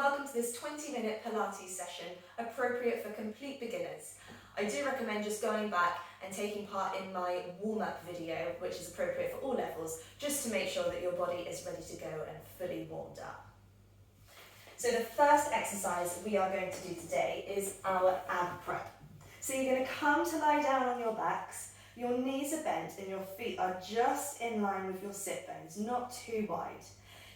welcome to this 20-minute Pilates session appropriate for complete beginners. I do recommend just going back and taking part in my warm-up video, which is appropriate for all levels, just to make sure that your body is ready to go and fully warmed up. So the first exercise we are going to do today is our ab prep. So you're going to come to lie down on your backs, your knees are bent and your feet are just in line with your sit bones, not too wide.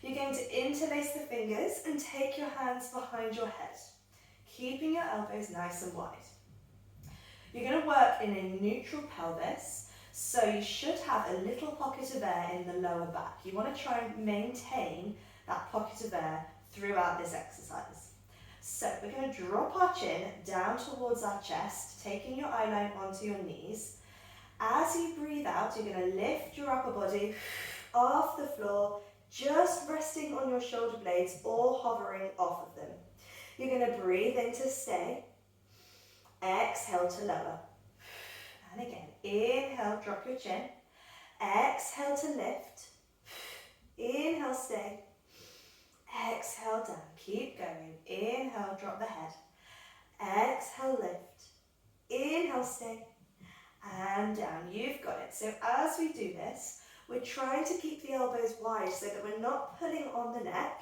You're going to interlace the fingers and take your hands behind your head, keeping your elbows nice and wide. You're going to work in a neutral pelvis, so you should have a little pocket of air in the lower back. You want to try and maintain that pocket of air throughout this exercise. So we're going to drop our chin down towards our chest, taking your eye line onto your knees. As you breathe out, you're going to lift your upper body off the floor, just resting on your shoulder blades or hovering off of them. You're going to breathe in to stay. Exhale to lower. And again, inhale, drop your chin. Exhale to lift. Inhale, stay. Exhale, down. Keep going. Inhale, drop the head. Exhale, lift. Inhale, stay. And down. You've got it. So as we do this, we're trying to keep the elbows wide so that we're not pulling on the neck.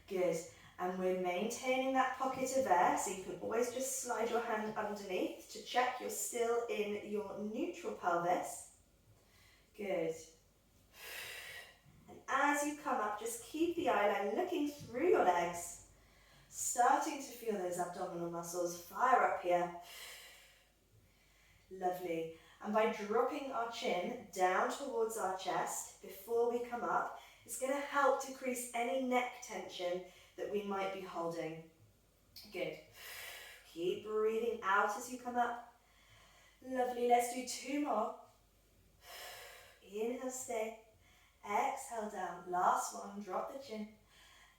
Good. And we're maintaining that pocket of air, so you can always just slide your hand underneath to check you're still in your neutral pelvis. Good. And as you come up, just keep the eye line looking through your legs, starting to feel those abdominal muscles fire up here. Lovely. And by dropping our chin down towards our chest before we come up, it's going to help decrease any neck tension that we might be holding. Good. Keep breathing out as you come up. Lovely. Let's do two more. Inhale, stay. Exhale, down. Last one. Drop the chin.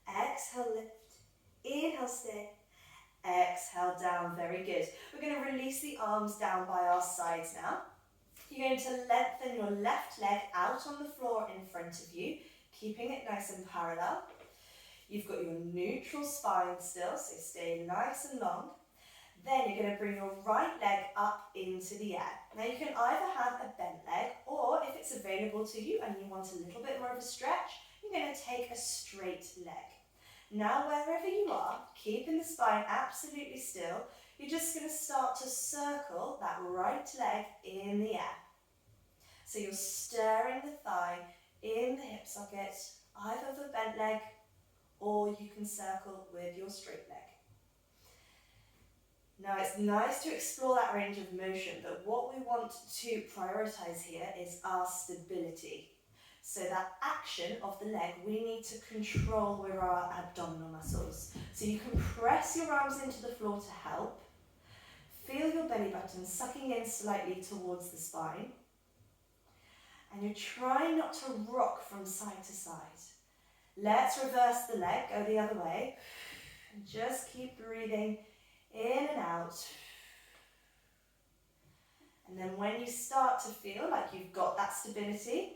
Exhale, lift. Inhale, stay. Exhale, down. Very good. We're going to release the arms down by our sides now. You're going to lengthen your left leg out on the floor in front of you, keeping it nice and parallel. You've got your neutral spine still, so stay nice and long. Then you're going to bring your right leg up into the air. Now you can either have a bent leg, or if it's available to you and you want a little bit more of a stretch, you're going to take a straight leg. Now wherever you are, keeping the spine absolutely still, you're just going to start to circle that right leg in the air. So you're stirring the thigh in the hip socket, either the bent leg, or you can circle with your straight leg. Now it's nice to explore that range of motion, but what we want to prioritize here is our stability. So that action of the leg, we need to control with our abdominal muscles. So you can press your arms into the floor to help. Feel your belly button sucking in slightly towards the spine. And you're trying not to rock from side to side. Let's reverse the leg, go the other way. And just keep breathing in and out. And then when you start to feel like you've got that stability,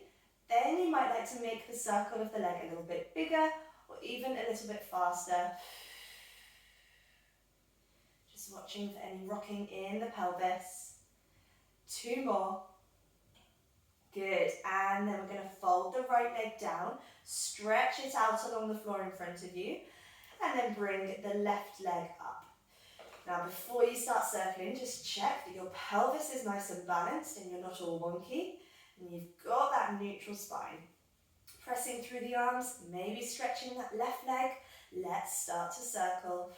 then you might like to make the circle of the leg a little bit bigger or even a little bit faster. Just watching for any rocking in the pelvis. Two more. Good. And then we're going to fold the right leg down, stretch it out along the floor in front of you, and then bring the left leg up. Now before you start circling, just check that your pelvis is nice and balanced and you're not all wonky, and you've got that neutral spine. Pressing through the arms, maybe stretching that left leg. Let's start to circle.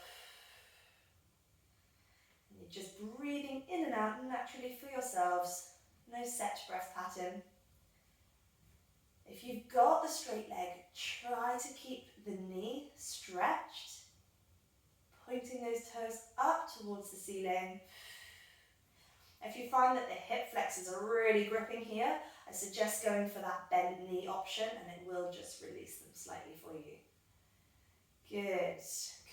And you're just breathing in and out naturally for yourselves. No set breath pattern. If you've got the straight leg, try to keep the knee stretched, pointing those toes up towards the ceiling. If you find that the hip flexors are really gripping here, I suggest going for that bent knee option, and it will just release them slightly for you. Good.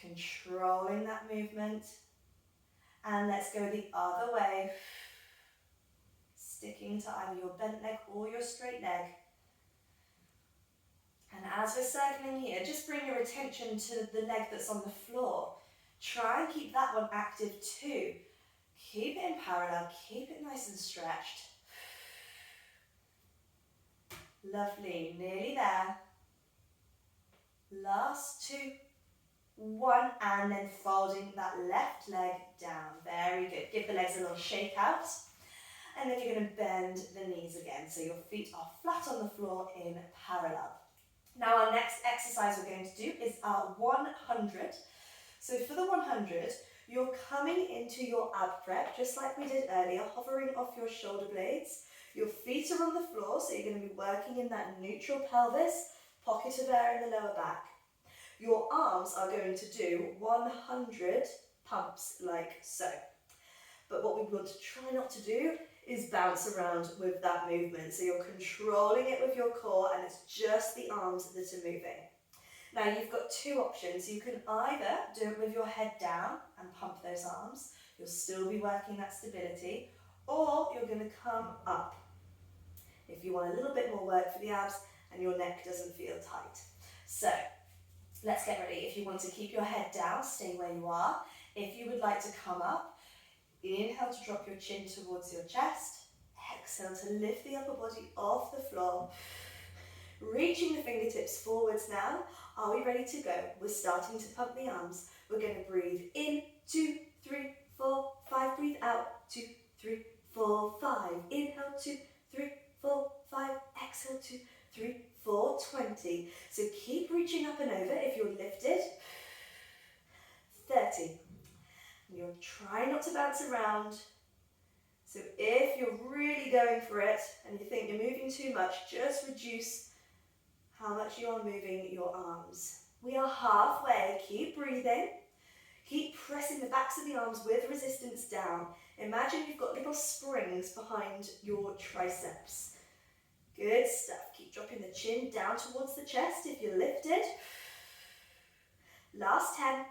Controlling that movement. And let's go the other way. Sticking to either your bent leg or your straight leg. And as we're circling here, just bring your attention to the leg that's on the floor. Try and keep that one active too. Keep it in parallel, keep it nice and stretched. Lovely, nearly there. Last two, one, and then folding that left leg down. Very good. Give the legs a little shake out. And then you're going to bend the knees again. So your feet are flat on the floor in parallel. Now our next exercise we're going to do is our 100. So for the 100, you're coming into your ab prep, just like we did earlier, hovering off your shoulder blades. Your feet are on the floor, so you're going to be working in that neutral pelvis, pocket of air in the lower back. Your arms are going to do 100 pumps like so. But what we want to try not to do is bounce around with that movement. So you're controlling it with your core and it's just the arms that are moving. Now you've got two options. You can either do it with your head down and pump those arms. You'll still be working that stability. Or you're going to come up if you want a little bit more work for the abs and your neck doesn't feel tight. So let's get ready. If you want to keep your head down, stay where you are. If you would like to come up, inhale to drop your chin towards your chest. Exhale to lift the upper body off the floor. Reaching the fingertips forwards now. Are we ready to go? We're starting to pump the arms. We're going to breathe in, 2, 3, 4, 5. Breathe out, 2, 3, 4, 5. Inhale, 2, 3, 4, 5. Exhale, 2, 3, 4, 20. So keep reaching up and over if you're lifted. 30. You'll try not to bounce around. So if you're really going for it and you think you're moving too much, just reduce how much you are moving your arms. We are halfway. Keep breathing. Keep pressing the backs of the arms with resistance down. Imagine you've got little springs behind your triceps. Good stuff. Keep dropping the chin down towards the chest if you're lifted. Last 10.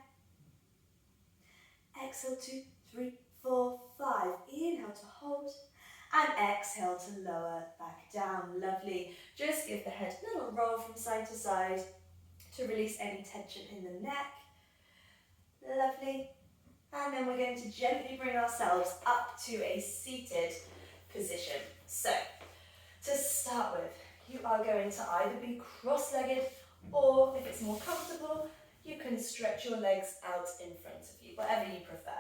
Exhale, 2, 3, 4, 5. Inhale to hold. And exhale to lower back down. Lovely. Just give the head a little roll from side to side to release any tension in the neck. Lovely. And then we're going to gently bring ourselves up to a seated position. So, to start with, you are going to either be cross-legged or, if it's more comfortable, you can stretch your legs out in front of you, whatever you prefer.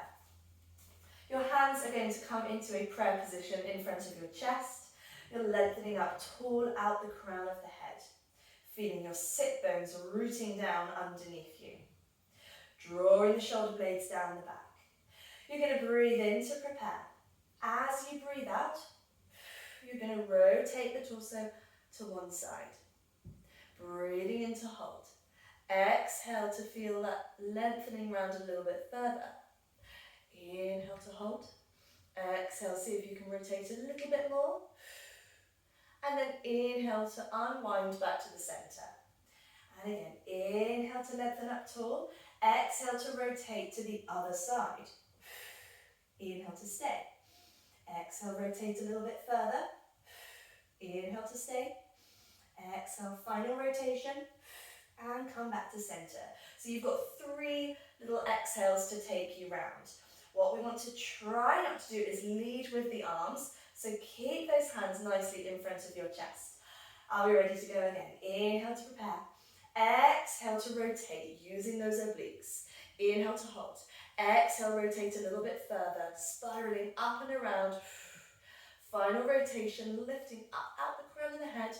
Your hands are going to come into a prayer position in front of your chest. You're lengthening up tall out the crown of the head, feeling your sit bones rooting down underneath you. Drawing the shoulder blades down the back. You're going to breathe in to prepare. As you breathe out, you're going to rotate the torso to one side. Breathing in to hold. Exhale to feel that lengthening round a little bit further. Inhale to hold. Exhale, see if you can rotate a little bit more. And then inhale to unwind back to the center. And again, inhale to lengthen up tall. Exhale to rotate to the other side. Inhale to stay. Exhale, rotate a little bit further. Inhale to stay. Exhale, final rotation. And come back to center. So you've got 3 little exhales to take you round. What we want to try not to do is lead with the arms. So keep those hands nicely in front of your chest. Are we ready to go again? Inhale to prepare. Exhale to rotate using those obliques. Inhale to hold. Exhale, rotate a little bit further, spiraling up and around. Final rotation, lifting up out the crown of the head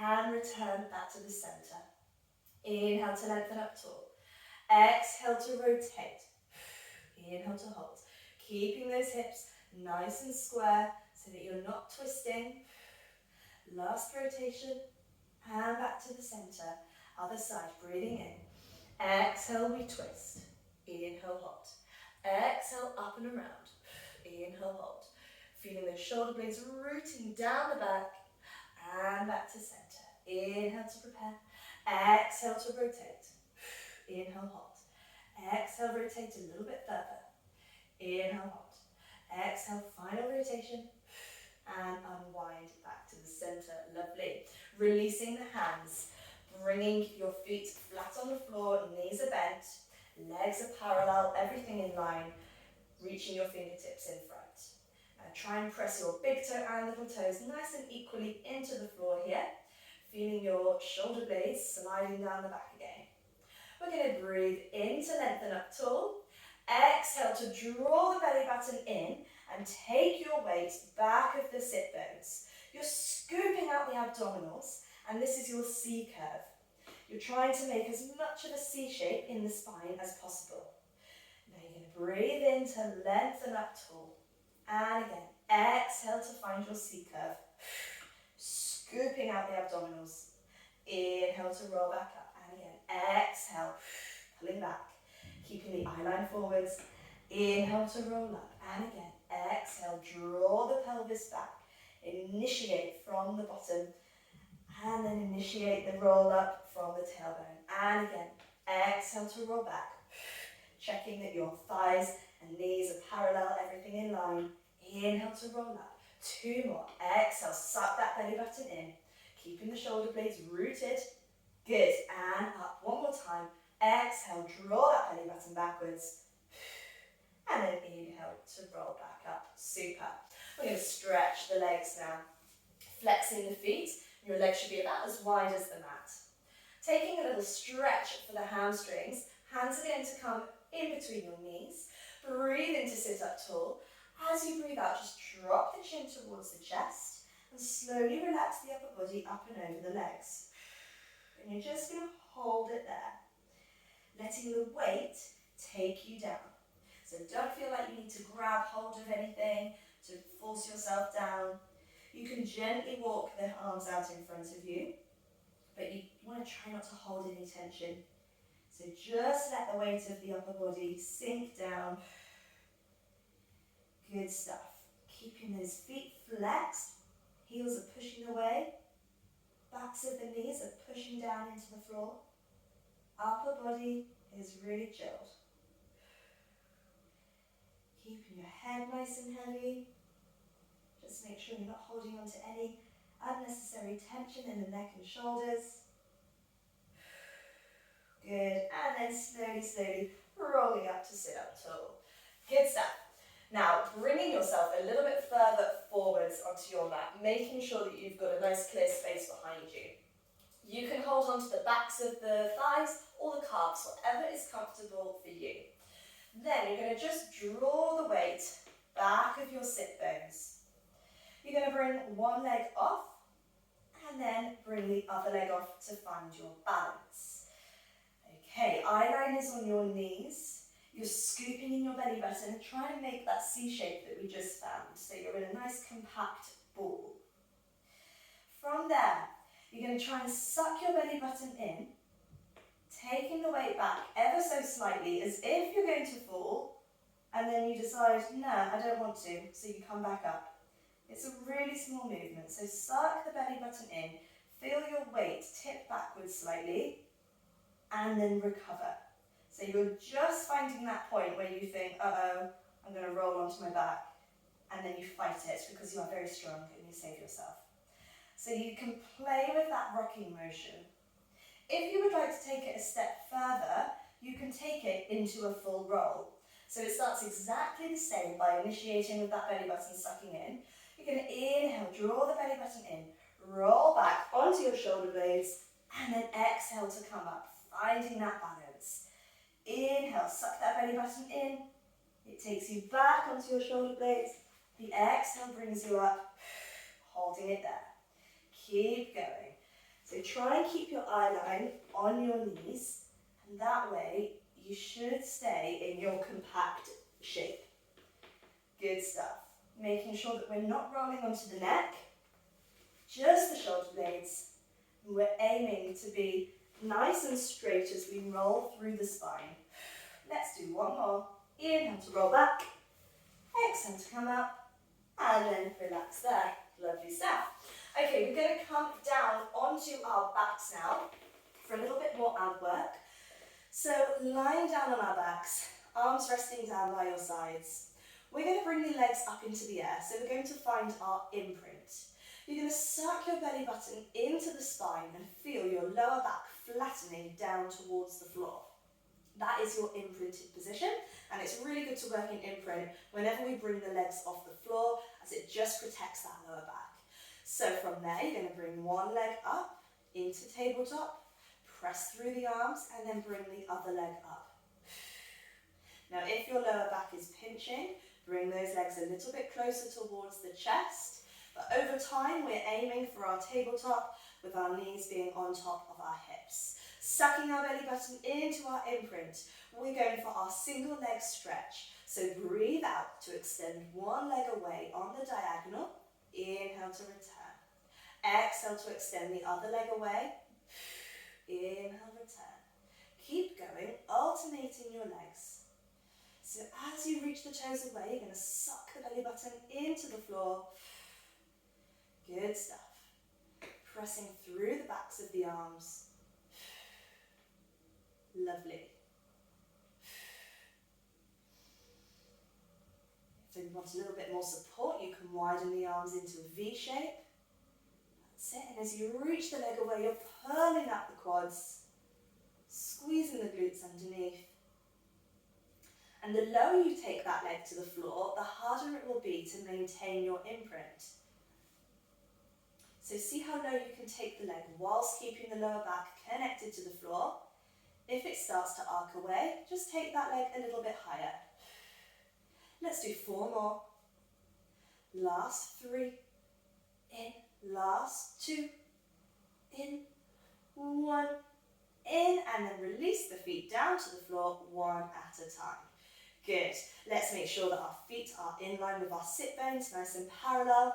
and return back to the center. Inhale to lengthen up tall. Exhale to rotate. Inhale to hold. Keeping those hips nice and square so that you're not twisting. Last rotation and back to the center. Other side, breathing in. Exhale, we twist. Inhale, hold. Exhale, up and around. Inhale, hold. Feeling those shoulder blades rooting down the back and back to center. Inhale to prepare. Exhale to rotate. Inhale, hold. Exhale, rotate a little bit further. Inhale, hold. Exhale, final rotation. And unwind back to the center. Lovely. Releasing the hands. bringing your feet flat on the floor, knees are bent, legs are parallel, everything in line, reaching your fingertips in front. Try and press your big toe and little toes nice and equally into the floor here, feeling your shoulder blades sliding down the back again. We're going to breathe in to lengthen up tall. Exhale to draw the belly button in and take your weight back of the sit bones. You're scooping out the abdominals, and this is your C curve. You're trying to make as much of a C shape in the spine as possible. Now you're going to breathe in to lengthen up tall. And again, exhale to find your C curve. Scooping out the abdominals. Inhale to roll back up. And again, exhale, pulling back. Keeping the eye line forwards. Inhale to roll up. And again, exhale, draw the pelvis back. Initiate from the bottom. And then initiate the roll up from the tailbone. And again, exhale to roll back. Checking that your thighs and knees are parallel, everything in line. Inhale to roll up. 2 more. Exhale, suck that belly button in. Keeping the shoulder blades rooted. Good. And up 1 more time. Exhale, draw that belly button backwards. And then inhale to roll back up. Super. We're going to stretch the legs now. Flexing the feet. Your legs should be about as wide as the mat. Taking a little stretch for the hamstrings. Hands are going to come in between your knees. Breathe in to sit up tall. As you breathe out, just drop the chin towards the chest and slowly relax the upper body up and over the legs. And you're just going to hold it there, letting the weight take you down. So don't feel like you need to grab hold of anything to force yourself down. You can gently walk the arms out in front of you, but you want to try not to hold any tension. So just let the weight of the upper body sink down. Good stuff. Keeping those feet flexed. Heels are pushing away. Backs of the knees are pushing down into the floor. Upper body is really chilled. Keeping your head nice and heavy. Just make sure you're not holding on to any unnecessary tension in the neck and shoulders. Good. And then slowly rolling up to sit up tall. Good stuff. Now, bringing yourself a little bit further forwards onto your mat, making sure that you've got a nice clear space behind you. You can hold on to the backs of the thighs or the calves, whatever is comfortable for you. Then you're going to just draw the weight back of your sit bones. You're going to bring one leg off and then bring the other leg off to find your balance. Okay, eye line is on your knees. You're scooping in your belly button and trying to make that C shape that we just found. So you're in a nice compact ball. From there, you're going to try and suck your belly button in, taking the weight back ever so slightly as if you're going to fall, and then you decide, no, I don't want to, so you come back up. It's a really small movement, so suck the belly button in, feel your weight tip backwards slightly, and then recover. So you're just finding that point where you think, uh-oh, I'm going to roll onto my back, and then you fight it because you are very strong and you save yourself. So you can play with that rocking motion. If you would like to take it a step further, you can take it into a full roll. So it starts exactly the same by initiating with that belly button sucking in. You're going to inhale, draw the belly button in, roll back onto your shoulder blades, and then exhale to come up, finding that balance. Inhale, suck that belly button in. It takes you back onto your shoulder blades. The exhale brings you up, holding it there. Keep going. So try and keep your eye line on your knees, and that way you should stay in your compact shape. Good stuff. Making sure that we're not rolling onto the neck, just the shoulder blades. And we're aiming to be nice and straight as we roll through the spine. Let's do one more. Inhale to roll back. Exhale to come up. And then relax there. Lovely stuff. Okay, we're going to come down onto our backs now for a little bit more ab work. So lying down on our backs, arms resting down by your sides. We're going to bring the legs up into the air. So we're going to find our imprint. You're going to suck your belly button into the spine and feel your lower back flattening down towards the floor. That is your imprinted position, and it's really good to work in imprint whenever we bring the legs off the floor, as it just protects that lower back. So from there, you're going to bring one leg up into tabletop, press through the arms, and then bring the other leg up. Now, if your lower back is pinching, bring those legs a little bit closer towards the chest. But over time, we're aiming for our tabletop with our knees being on top of our hips. Sucking our belly button into our imprint, we're going for our single leg stretch. So breathe out to extend one leg away on the diagonal. Inhale to return. Exhale to extend the other leg away. Inhale, return. Keep going, alternating your legs. So as you reach the toes away, you're going to suck the belly button into the floor. Good stuff. Pressing through the backs of the arms. Lovely. If you want a little bit more support, you can widen the arms into a V shape. That's it. And as you reach the leg away, you're pulling up the quads, squeezing the glutes underneath. And the lower you take that leg to the floor, the harder it will be to maintain your imprint. So see how low you can take the leg whilst keeping the lower back connected to the floor. If it starts to arc away, just take that leg a little bit higher. Let's do 4 more. Last 3. In. Last 2. In. 1. In. And then release the feet down to the floor one at a time. Good. Let's make sure that our feet are in line with our sit bones, nice and parallel.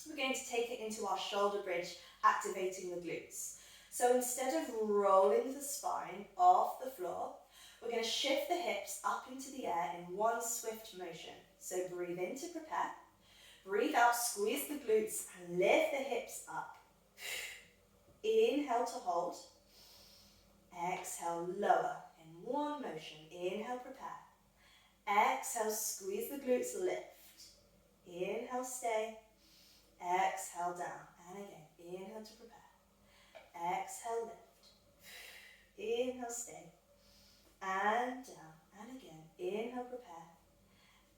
We're going to take it into our shoulder bridge, activating the glutes. So instead of rolling the spine off the floor, we're going to shift the hips up into the air in one swift motion. So breathe in to prepare. Breathe out, squeeze the glutes and lift the hips up. Inhale to hold. Exhale, lower in one motion. Inhale, prepare. Exhale, squeeze the glutes, lift. Inhale, stay. Exhale, down. And again, inhale to prepare. Exhale, lift. Inhale, stay. And down. And again, inhale, prepare.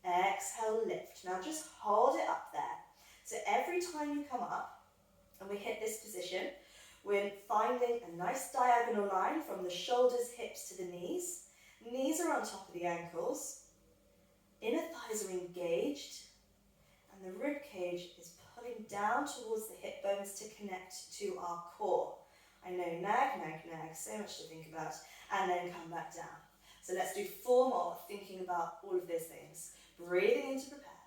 Exhale, lift. Now just hold it up there. So every time you come up and we hit this position, we're finding a nice diagonal line from the shoulders, hips to the knees. Knees are on top of the ankles. Inner thighs are engaged. And the rib cage is pulling down towards the hip bones to connect to our core. I know, nag, nag, nag, so much to think about. And then come back down. So let's do 4 more, thinking about all of those things. Breathing in to prepare.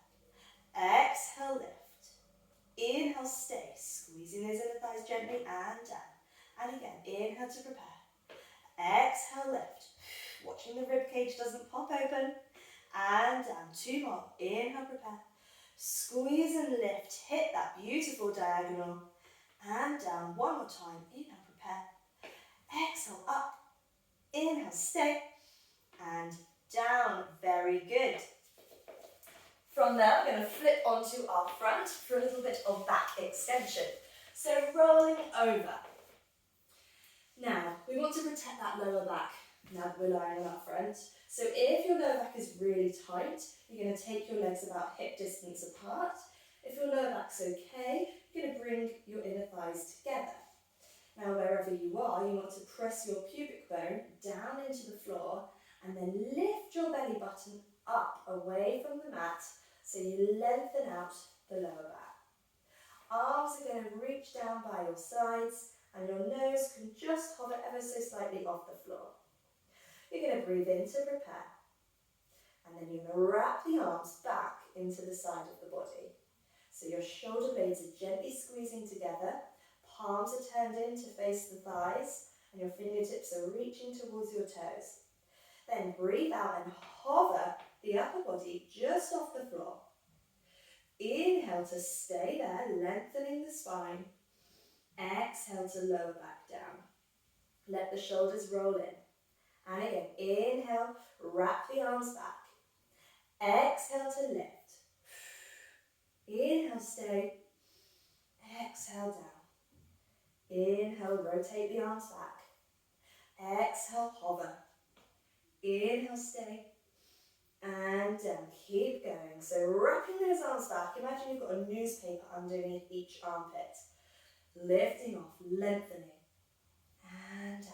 Exhale, lift. Inhale, stay. Squeezing those inner thighs gently and down. And again, inhale to prepare. Exhale, lift. Watching the rib cage doesn't pop open. And down. 2 more. Inhale, prepare. Squeeze and lift. Hit that beautiful diagonal. And down. 1 more time. Inhale, prepare. Exhale, up. Inhale, stay. And down. Very good. From there, we're going to flip onto our front for a little bit of back extension. So rolling over. Now, we want to protect that lower back now that we're lying on our front. So if your lower back is really tight, you're going to take your legs about hip distance apart. If your lower back's okay, you're going to bring your inner thighs together. Now, wherever you are, you want to press your pubic bone down into the floor and then lift your belly button up away from the mat so you lengthen out the lower back. Arms are going to reach down by your sides and your nose can just hover ever so slightly off the floor. You're going to breathe in to prepare. And then you're going to wrap the arms back into the side of the body. So your shoulder blades are gently squeezing together, palms are turned in to face the thighs, and your fingertips are reaching towards your toes. Then breathe out and hover the upper body just off the floor. Inhale to stay there, lengthening the spine. Exhale to lower back down. Let the shoulders roll in. And again, inhale, wrap the arms back. Exhale to lift. Inhale, stay. Exhale down. Inhale, rotate the arms back. Exhale, hover. Inhale, stay. And down. Keep going. So wrapping those arms back. Imagine you've got a newspaper underneath each armpit. Lifting off, lengthening. And down.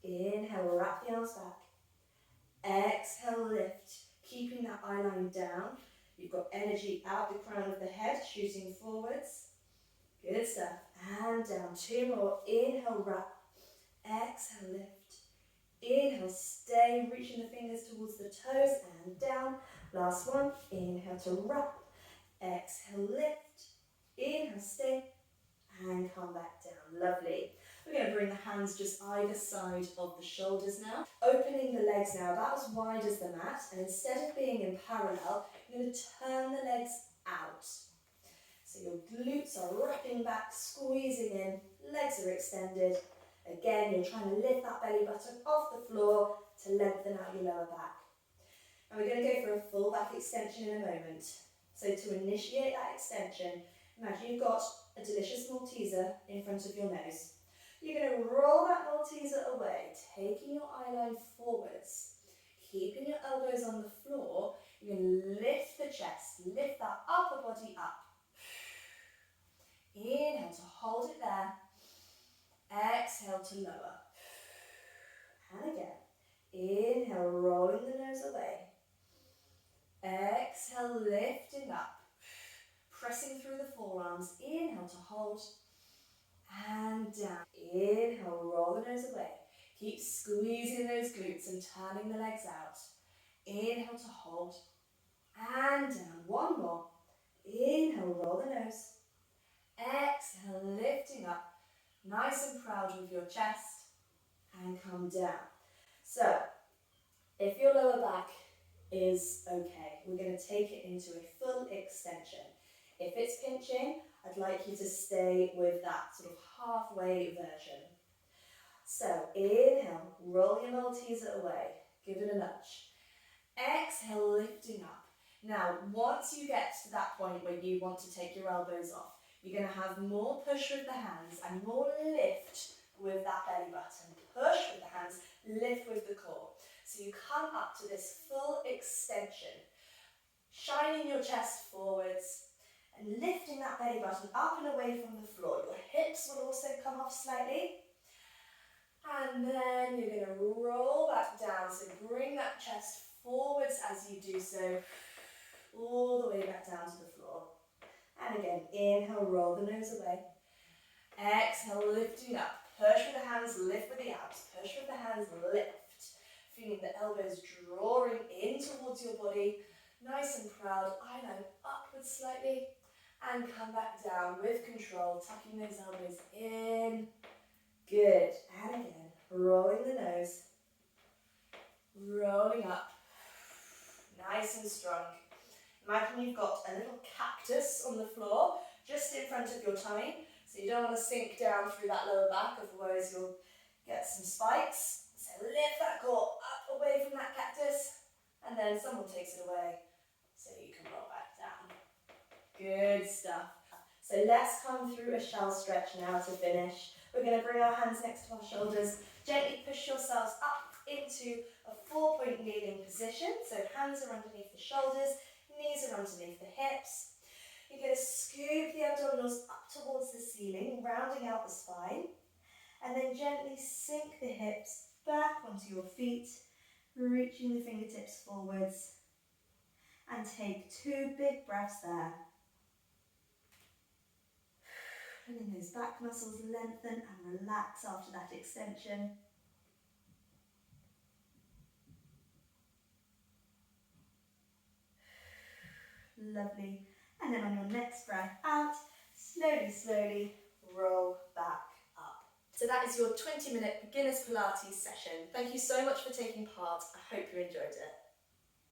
Inhale, wrap the arms back. Exhale, lift. Keeping that eye line down. You've got energy out the crown of the head, shooting forwards. Good stuff. And down. 2 more. Inhale, wrap. Exhale, lift. Inhale, stay, reaching the fingers towards the toes and down. Last one. Inhale to wrap. Exhale, lift. Inhale, stay. And come back down. Lovely. We're going to bring the hands just either side of the shoulders now. Opening the legs now about as wide as the mat. And instead of being in parallel, you're going to turn the legs out. So your glutes are wrapping back, squeezing in. Legs are extended. Again, you're trying to lift that belly button off the floor to lengthen out your lower back. And we're going to go for a full back extension in a moment. So to initiate that extension, imagine you've got a delicious Malteser in front of your nose. You're going to roll that Malteser away, taking your eye line forwards, keeping your elbows on the floor. You're going to lift the chest, lift that upper body up. Inhale to hold it there. Exhale to lower. And again. Inhale, rolling the nose away. Exhale, lifting up. Pressing through the forearms. Inhale to hold. And down. Inhale, roll the nose away. Keep squeezing those glutes and turning the legs out. Inhale to hold. And down. One more. Inhale, roll the nose. Exhale, lifting up. Nice and proud with your chest. And come down. So, if your lower back is okay, we're going to take it into a full extension. If it's pinching, I'd like you to stay with that sort of halfway version. So, inhale, roll your Malteser away. Give it a nudge. Exhale, lifting up. Now, once you get to that point where you want to take your elbows off, you're going to have more push with the hands and more lift with that belly button. Push with the hands, lift with the core. So you come up to this full extension, shining your chest forwards and lifting that belly button up and away from the floor. Your hips will also come off slightly. And then you're going to roll back down. So bring that chest forwards as you do so, all the way back down to the floor. And again, inhale, roll the nose away. Exhale, lifting up. Push with the hands, lift with the abs. Push with the hands, lift. Feeling the elbows drawing in towards your body. Nice and proud. Eye line upwards slightly. And come back down with control, tucking those elbows in. Good. And again, rolling the nose. Rolling up. Nice and strong. Imagine you've got a little cactus on the floor just in front of your tummy. So you don't want to sink down through that lower back, otherwise you'll get some spikes. So lift that core up away from that cactus, and then someone takes it away so you can roll back down. Good stuff. So let's come through a shell stretch now to finish. We're going to bring our hands next to our shoulders. Gently push yourselves up into a 4-point kneeling position. So hands are underneath the shoulders. Knees are underneath the hips. You're going to scoop the abdominals up towards the ceiling, rounding out the spine. And then gently sink the hips back onto your feet, reaching the fingertips forwards. And take 2 big breaths there. And then those back muscles lengthen and relax after that extension. Lovely. And then on your next breath out, slowly, slowly roll back up. So that is your 20-minute beginner's Pilates session. Thank you so much for taking part. I hope you enjoyed it.